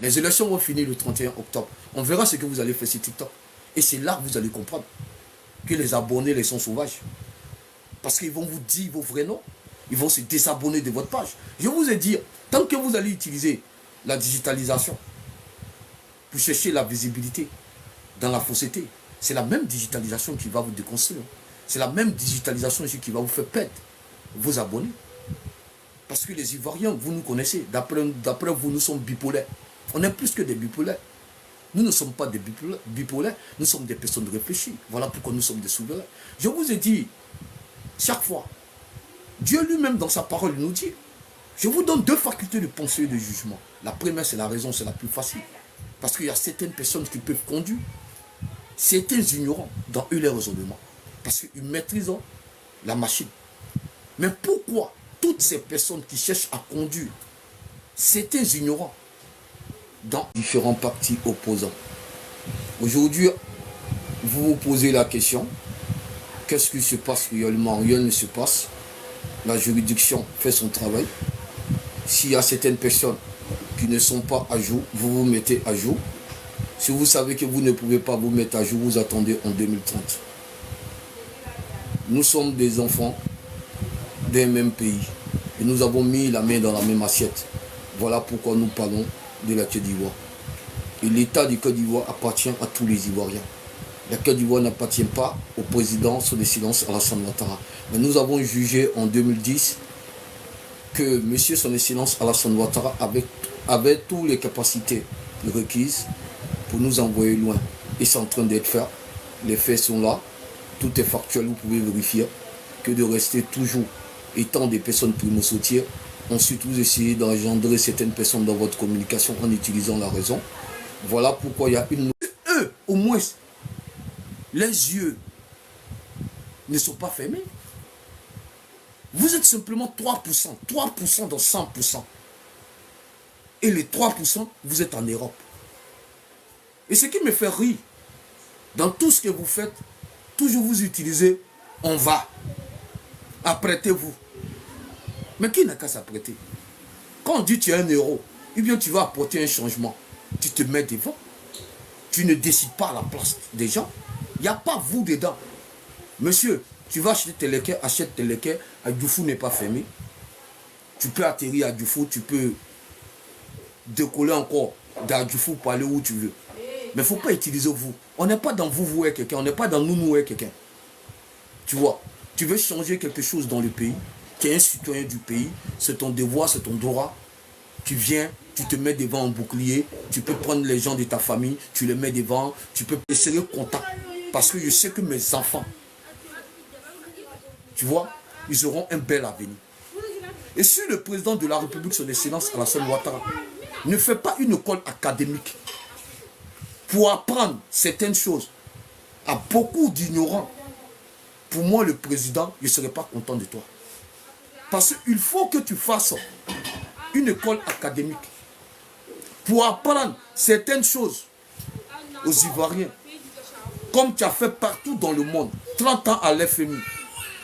Les élections vont finir le 31 octobre. On verra ce que vous allez faire sur TikTok. Et c'est là que vous allez comprendre que les abonnés les sont sauvages. Parce qu'ils vont vous dire vos vrais noms. Ils vont se désabonner de votre page. Je vous ai dit, tant que vous allez utiliser la digitalisation pour chercher la visibilité dans la fausseté, c'est la même digitalisation qui va vous déconstruire. C'est la même digitalisation qui va vous faire perdre vos abonnés. Parce que les Ivoiriens, vous nous connaissez, d'après vous, nous sommes bipolaires. On est plus que des bipolaires. Nous ne sommes pas des bipolaires, nous sommes des personnes réfléchies. Voilà pourquoi nous sommes des souverains. Je vous ai dit, chaque fois, Dieu lui-même dans sa parole nous dit, je vous donne deux facultés de pensée et de jugement. La première, c'est la raison, c'est la plus facile. Parce qu'il y a certaines personnes qui peuvent conduire, certains ignorants dans eux les raisonnements. Parce qu'ils maîtrisent la machine. Mais pourquoi toutes ces personnes qui cherchent à conduire, certains ignorants dans différents partis opposants? Aujourd'hui, vous vous posez la question, qu'est-ce qui se passe réellement? Rien ne se passe. La juridiction fait son travail. S'il y a certaines personnes qui ne sont pas à jour, vous vous mettez à jour. Si vous savez que vous ne pouvez pas vous mettre à jour, vous attendez en 2030. Nous sommes des enfants d'un même pays. Et nous avons mis la main dans la même assiette. Voilà pourquoi nous parlons de la Côte d'Ivoire. Et l'État du Côte d'Ivoire appartient à tous les Ivoiriens. La Côte d'Ivoire n'appartient pas au président sous le silence Alassane Ouattara. Mais nous avons jugé en 2010 que M. son Excellence Alassane Ouattara avait toutes les capacités requises pour nous envoyer loin. Et c'est en train d'être fait. Les faits sont là. Tout est factuel, vous pouvez vérifier. Que de rester toujours étant des personnes primo-sautières. Ensuite, vous essayez d'engendrer certaines personnes dans votre communication en utilisant la raison. Voilà pourquoi il y a une... Eux, au moins, les yeux ne sont pas fermés. Vous êtes simplement 3%. 3% dans 100%. Et les 3%, vous êtes en Europe. Et ce qui me fait rire, dans tout ce que vous faites, toujours vous utilisez « on va ». Apprêtez-vous. Mais qui n'a qu'à s'apprêter? Quand on dit tu es un héros, eh bien tu vas apporter un changement. Tu te mets devant. Tu ne décides pas à la place des gens. Il n'y a pas vous dedans. Monsieur, tu vas acheter tes léquets, achète tes léquets. Adjoufou n'est pas fermé. Tu peux atterrir à Adjoufou, tu peux décoller encore d'Adjoufou pour aller où tu veux. Mais il ne faut pas utiliser vous. On n'est pas dans vous et quelqu'un, on n'est pas dans nous et quelqu'un. Tu vois, tu veux changer quelque chose dans le pays, tu es un citoyen du pays, c'est ton devoir, c'est ton droit. Tu viens, tu te mets devant un bouclier, tu peux prendre les gens de ta famille, tu les mets devant, tu peux serrer contact. Parce que je sais que mes enfants, tu vois, ils auront un bel avenir. Et si le président de la République, son Excellence Alassane Ouattara, ne fait pas une école académique pour apprendre certaines choses à beaucoup d'ignorants, pour moi, le président, je ne serais pas content de toi. Parce qu'il faut que tu fasses une école académique pour apprendre certaines choses aux Ivoiriens, comme tu as fait partout dans le monde, 30 ans à l'FMI.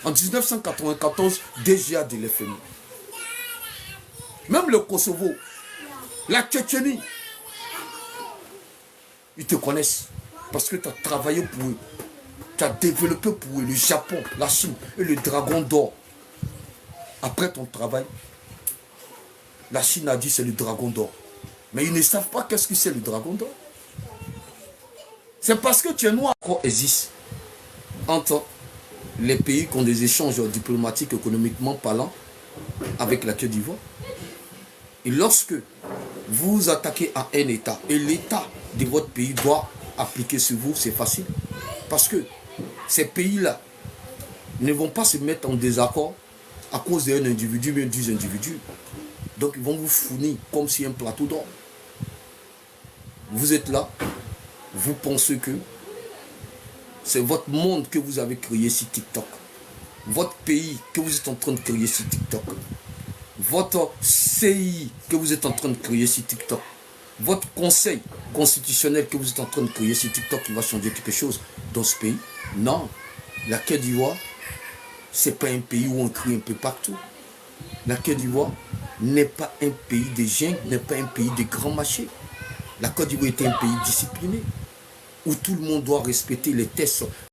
En 1994, DGA de l'FMI. Même le Kosovo, la Tchétchénie, ils te connaissent parce que tu as travaillé pour eux. Tu as développé pour eux le Japon, la Chine et le dragon d'or. Après ton travail, la Chine a dit c'est le dragon d'or. Mais ils ne savent pas qu'est-ce que c'est le dragon d'or. C'est parce que tu es noir qu'on existe entre les pays qui ont des échanges diplomatiques, économiquement parlant, avec la Côte d'Ivoire. Et lorsque vous vous attaquez à un État, et l'État de votre pays doit appliquer sur vous, c'est facile. Parce que ces pays-là ne vont pas se mettre en désaccord à cause d'un individu, mais 10 individus. Donc ils vont vous fournir comme si un plateau d'or. Vous êtes là, vous pensez que c'est votre monde que vous avez créé sur TikTok. Votre pays que vous êtes en train de créer sur TikTok. Votre CI que vous êtes en train de créer sur TikTok. Votre conseil constitutionnel que vous êtes en train de créer sur TikTok qui va changer quelque chose dans ce pays. Non, la Côte d'Ivoire, ce n'est pas un pays où on crie un peu partout. La Côte d'Ivoire n'est pas un pays de jungle, n'est pas un pays de grands marchés. La Côte d'Ivoire était un pays discipliné, où tout le monde doit respecter les tests